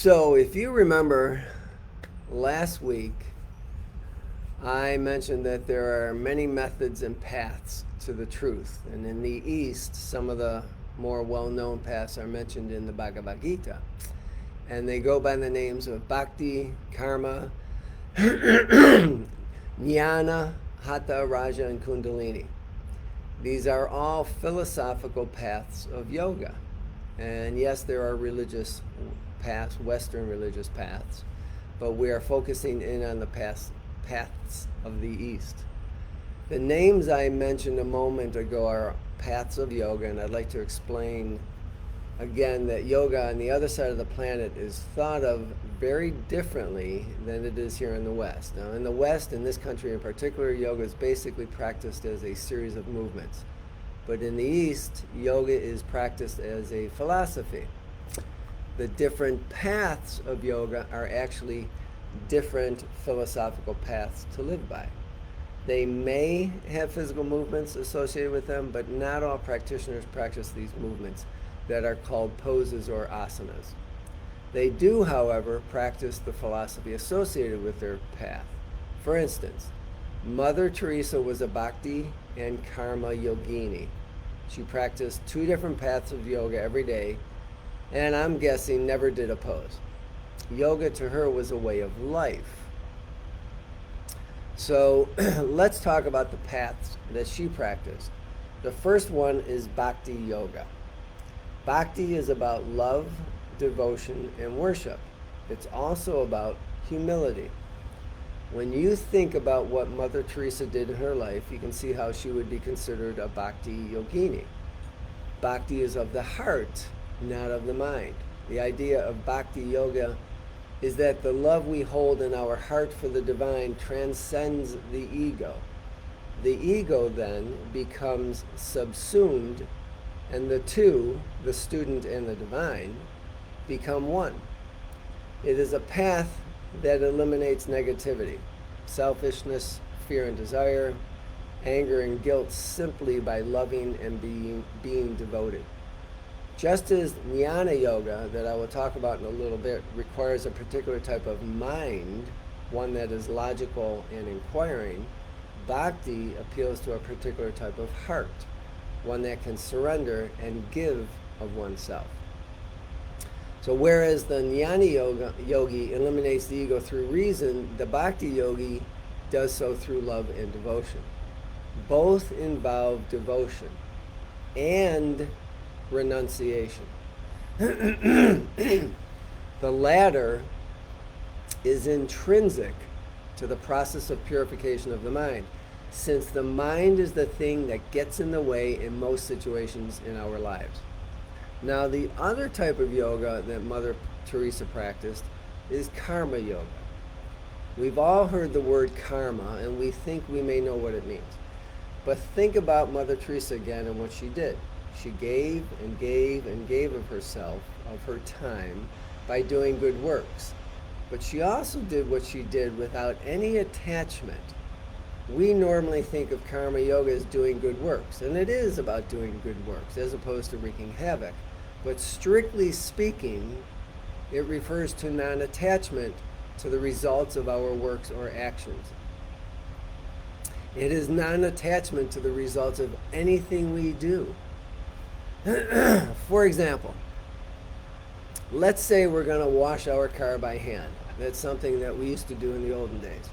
So, if you remember last week, I mentioned that there are many methods and paths to the truth. And in the East, some of the more well known paths are mentioned in the Bhagavad Gita. And they go by the names of Bhakti, Karma, Jnana, Hatha, Raja, and Kundalini. These are all philosophical paths of yoga. And yes, there are religious paths, Western religious paths, but we are focusing in on the paths of the East. The names I mentioned a moment ago are paths of yoga, and I'd like to explain again that yoga on the other side of the planet is thought of very differently than it is here in the West. Now, in the West, in this country in particular, yoga is basically practiced as a series of movements. But in the East, yoga is practiced as a philosophy. The different paths of yoga are actually different philosophical paths to live by. They may have physical movements associated with them, but not all practitioners practice these movements that are called poses or asanas. They do, however, practice the philosophy associated with their path. For instance, Mother Teresa was a Bhakti and Karma yogini. She practiced two different paths of yoga every day, and I'm guessing never did a pose. Yoga to her was a way of life. So let's talk about the paths that she practiced. The first one is Bhakti Yoga. Bhakti is about love, devotion, and worship. It's also about humility. When you think about what Mother Teresa did in her life, you can see how she would be considered a Bhakti yogini. Bhakti is of the heart, not of the mind. The idea of Bhakti Yoga is that the love we hold in our heart for the divine transcends the ego. The ego then becomes subsumed, and the two, the student and the divine, become one. It is a path that eliminates negativity, selfishness, fear and desire, anger and guilt simply by loving and being devoted. Just as Jnana Yoga, that I will talk about in a little bit, requires a particular type of mind, one that is logical and inquiring, Bhakti appeals to a particular type of heart, one that can surrender and give of oneself. So whereas the Jnana yogi eliminates the ego through reason, the Bhakti yogi does so through love and devotion. Both involve devotion and renunciation. The latter is intrinsic to the process of purification of the mind, since the mind is the thing that gets in the way in most situations in our lives. Now, the other type of yoga that Mother Teresa practiced is karma yoga. We've all heard the word karma, and we think we may know what it means. But think about Mother Teresa again and what she did. She gave and gave and gave of herself, of her time, by doing good works. But she also did what she did without any attachment. We normally think of karma yoga as doing good works, and it is about doing good works as opposed to wreaking havoc. But strictly speaking, it refers to non-attachment to the results of our works or actions. It is non-attachment to the results of anything we do. For example, let's say we're going to wash our car by hand. That's something that we used to do in the olden days.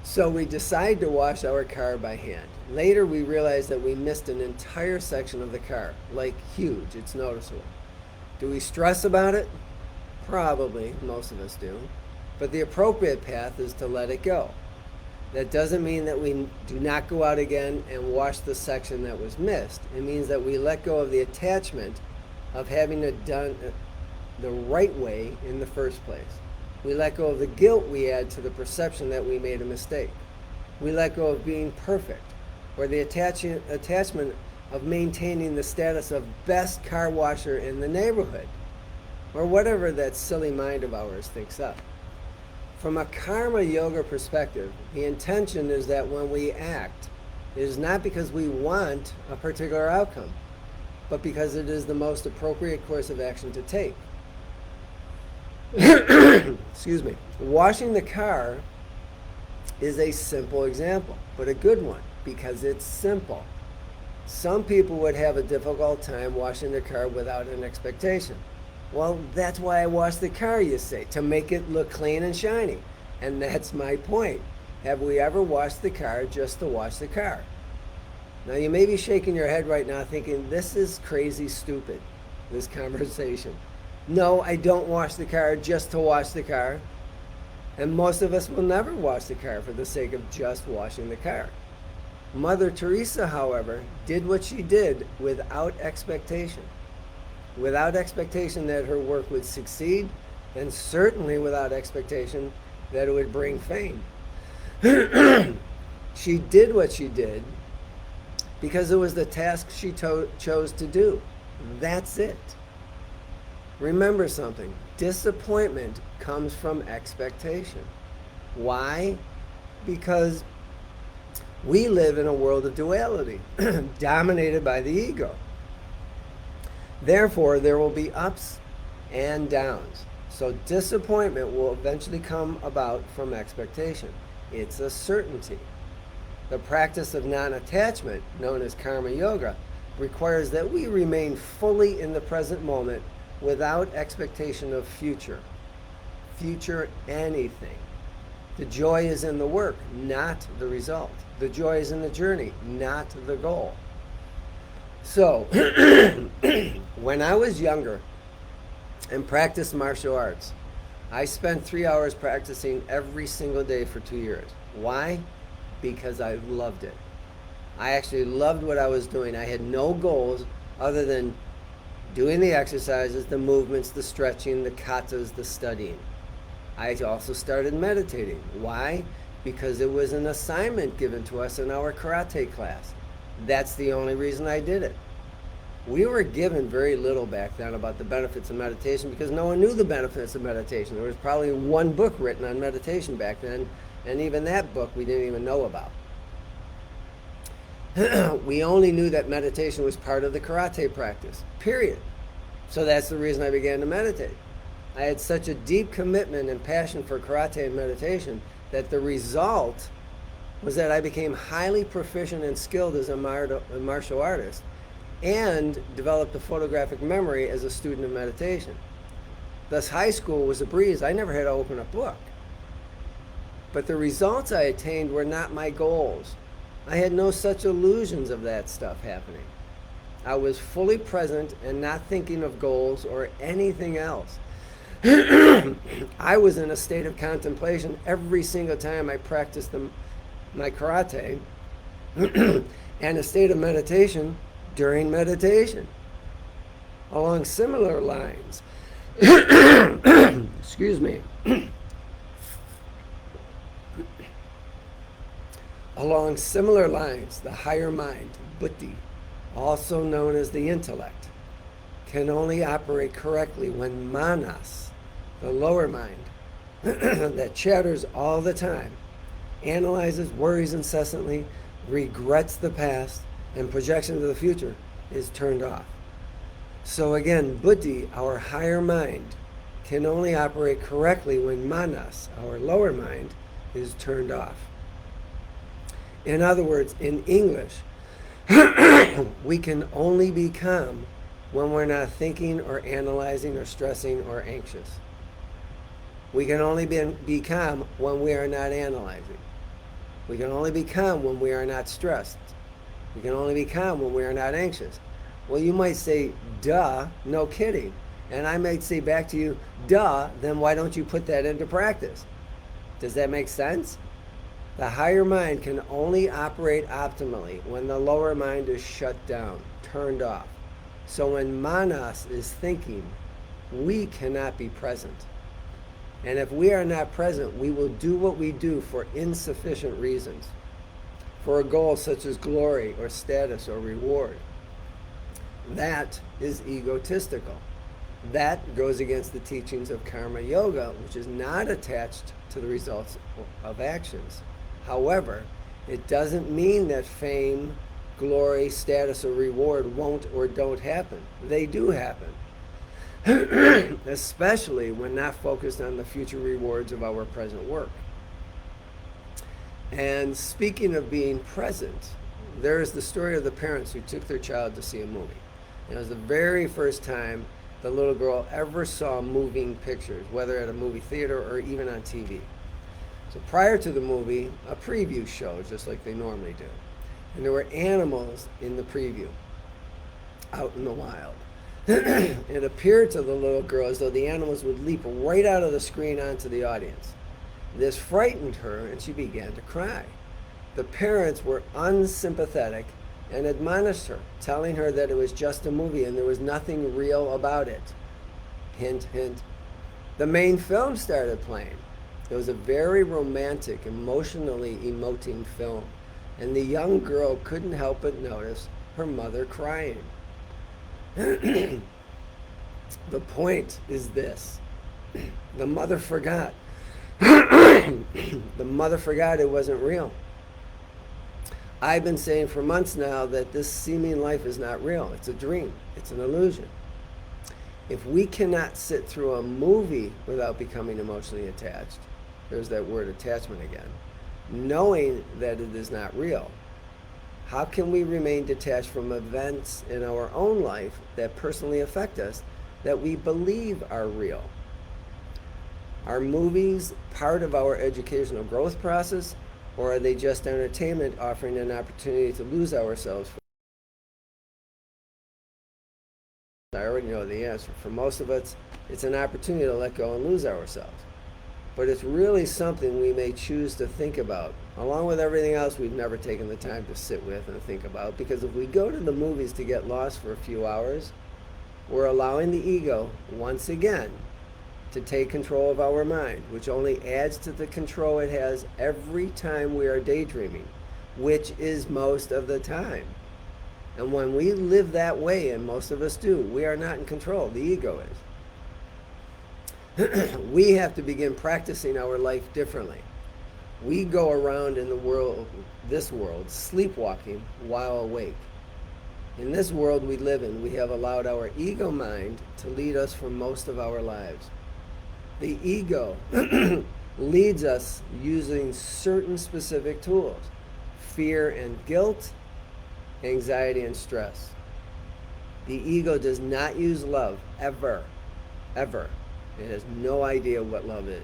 So we decide to wash our car by hand. Later we realize that we missed an entire section of the car, like huge, it's noticeable. Do we stress about it? Probably, most of us do. But the appropriate path is to let it go. That doesn't mean that we do not go out again and wash the section that was missed. It means that we let go of the attachment of having it done the right way in the first place. We let go of the guilt we add to the perception that we made a mistake. We let go of being perfect, or the attachment of maintaining the status of best car washer in the neighborhood, or whatever that silly mind of ours thinks up. From a karma yoga perspective, the intention is that when we act, it is not because we want a particular outcome, but because it is the most appropriate course of action to take. Excuse me. Washing the car is a simple example, but a good one because it's simple. Some people would have a difficult time washing their car without an expectation. Well, that's why I wash the car, you say, to make it look clean and shiny. And that's my point. Have we ever washed the car just to wash the car? Now, you may be shaking your head right now thinking, this is crazy stupid, this conversation. No, I don't wash the car just to wash the car. And most of us will never wash the car for the sake of just washing the car. Mother Teresa, however, did what she did without expectation. Without expectation that her work would succeed, and certainly without expectation that it would bring fame. She did what she did because it was the task she chose to do. That's it. Remember something. Disappointment comes from expectation. Why? Because we live in a world of duality, dominated by the ego. Therefore, there will be ups and downs. So disappointment will eventually come about from expectation. It's a certainty. The practice of non-attachment, known as karma yoga, requires that we remain fully in the present moment without expectation of future anything. The joy is in the work, not the result. The joy is in the journey, not the goal. So, when I was younger and practiced martial arts, I spent 3 hours practicing every single day for 2 years. Why? Because I loved it. I actually loved what I was doing. I had no goals other than doing the exercises, the movements, the stretching, the katas, the studying. I also started meditating. Why? Because it was an assignment given to us in our karate class. That's the only reason I did it. We were given very little back then about the benefits of meditation because no one knew the benefits of meditation. There was probably one book written on meditation back then, and even that book we didn't even know about. We only knew that meditation was part of the karate practice, period. So that's the reason I began to meditate. I had such a deep commitment and passion for karate and meditation that the result was that I became highly proficient and skilled as a martial artist and developed a photographic memory as a student of meditation. Thus, high school was a breeze. I never had to open a book. But the results I attained were not my goals. I had no such illusions of that stuff happening. I was fully present and not thinking of goals or anything else. I was in a state of contemplation every single time I practiced my karate and a state of meditation during meditation. Along similar lines, excuse me, along similar lines, the higher mind, Bhakti, also known as the intellect, can only operate correctly when manas, the lower mind, that chatters all the time, analyzes, worries incessantly, regrets the past, and projects into the future, is turned off. So again, buddhi, our higher mind, can only operate correctly when manas, our lower mind, is turned off. In other words, in English, we can only be calm when we're not thinking or analyzing or stressing or anxious. We can only be calm when we are not analyzing. We can only be calm when we are not stressed. We can only be calm when we are not anxious. Well, you might say, duh, no kidding. And I might say back to you, duh, then why don't you put that into practice? Does that make sense? The higher mind can only operate optimally when the lower mind is shut down, turned off. So when manas is thinking, we cannot be present. And if we are not present, we will do what we do for insufficient reasons, for a goal such as glory or status or reward. That is egotistical. That goes against the teachings of karma yoga, which is not attached to the results of actions. However, it doesn't mean that fame, glory, status, or reward won't or don't happen. They do happen. especially when not focused on the future rewards of our present work. And speaking of being present, there is the story of the parents who took their child to see a movie. And it was the very first time the little girl ever saw moving pictures, whether at a movie theater or even on TV. So prior to the movie, a preview showed, just like they normally do. And there were animals in the preview, out in the wild. It appeared to the little girl as though the animals would leap right out of the screen onto the audience. This frightened her, and she began to cry. The parents were unsympathetic and admonished her, telling her that it was just a movie and there was nothing real about it. Hint, hint. The main film started playing. It was a very romantic, emotionally emoting film, and the young girl couldn't help but notice her mother crying. The point is this. The mother forgot. The mother forgot it wasn't real. I've been saying for months now that this seeming life is not real. It's a dream. It's an illusion. If we cannot sit through a movie without becoming emotionally attached, there's that word attachment again, knowing that it is not real, how can we remain detached from events in our own life that personally affect us that we believe are real? Are movies part of our educational growth process, or are they just entertainment offering an opportunity to lose ourselves? I already know the answer. For most of us, it's an opportunity to let go and lose ourselves. But it's really something we may choose to think about, along with everything else we've never taken the time to sit with and think about. Because if we go to the movies to get lost for a few hours, we're allowing the ego, once again, to take control of our mind, which only adds to the control it has every time we are daydreaming, which is most of the time. And when we live that way, and most of us do, we are not in control. The ego is. We have to begin practicing our life differently. We go around in the world, this world, sleepwalking while awake. In this world we live in, we have allowed our ego mind to lead us for most of our lives. The ego leads us using certain specific tools: fear and guilt, anxiety and stress. The ego does not use love, ever, ever. It has no idea what love is.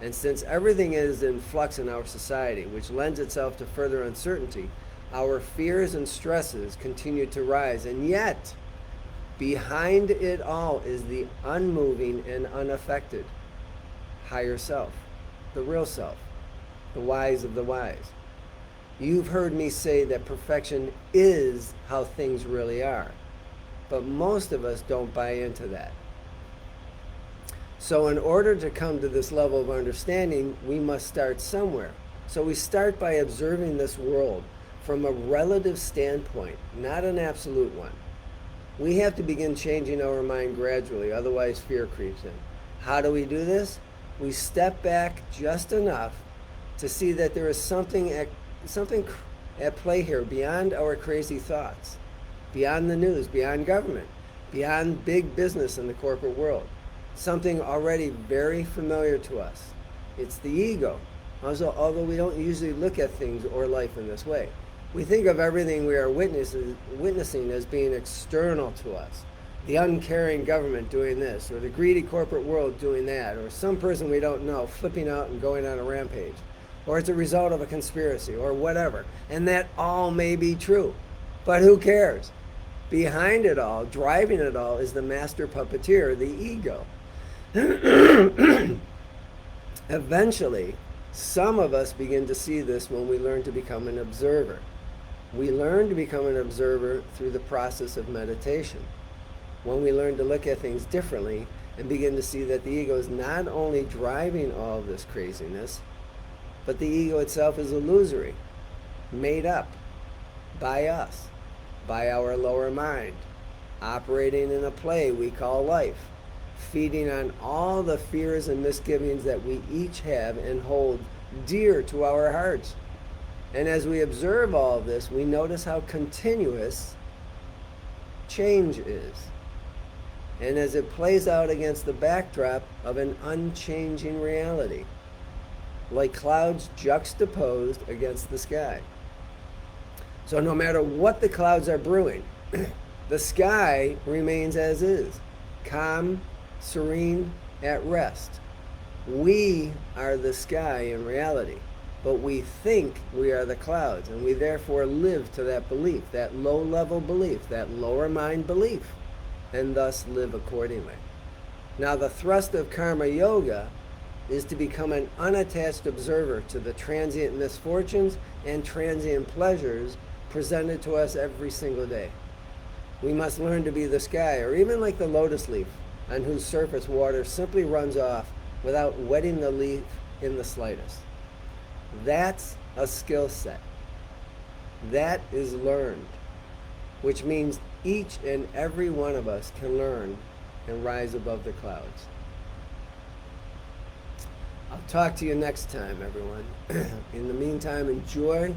And since everything is in flux in our society, which lends itself to further uncertainty, our fears and stresses continue to rise. And yet, behind it all is the unmoving and unaffected higher self, the real self, the wise of the wise. You've heard me say that perfection is how things really are, but most of us don't buy into that. So in order to come to this level of understanding, we must start somewhere. So we start by observing this world from a relative standpoint, not an absolute one. We have to begin changing our mind gradually, otherwise fear creeps in. How do we do this? We step back just enough to see that there is something at play here beyond our crazy thoughts, beyond the news, beyond government, beyond big business in the corporate world. Something already very familiar to us. It's the ego. Although we don't usually look at things or life in this way. We think of everything we are witnessing as being external to us. The uncaring government doing this, or the greedy corporate world doing that, or some person we don't know flipping out and going on a rampage, or it's a result of a conspiracy, or whatever. And that all may be true. But who cares? Behind it all, driving it all, is the master puppeteer, the ego. Eventually, some of us begin to see this when we learn to become an observer. We learn to become an observer through the process of meditation. When we learn to look at things differently and begin to see that the ego is not only driving all of this craziness, but the ego itself is illusory, made up by us, by our lower mind, operating in a play we call life, feeding on all the fears and misgivings that we each have and hold dear to our hearts. And as we observe all of this, we notice how continuous change is. and as it plays out against the backdrop of an unchanging reality, like clouds juxtaposed against the sky. So no matter what the clouds are brewing, the sky remains as is, calm, serene, at rest. We are the sky in reality, but we think we are the clouds, and we therefore live to that belief, that low-level belief, that lower mind belief, and thus live accordingly. Now, the thrust of karma yoga is to become an unattached observer to the transient misfortunes and transient pleasures presented to us every single day. We must learn to be the sky, or even like the lotus leaf, on whose surface water simply runs off without wetting the leaf in the slightest. That's a skill set. That is learned, which means each and every one of us can learn and rise above the clouds. I'll talk to you next time, everyone. In the meantime, enjoy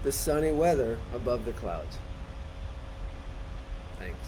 the sunny weather above the clouds. Thanks.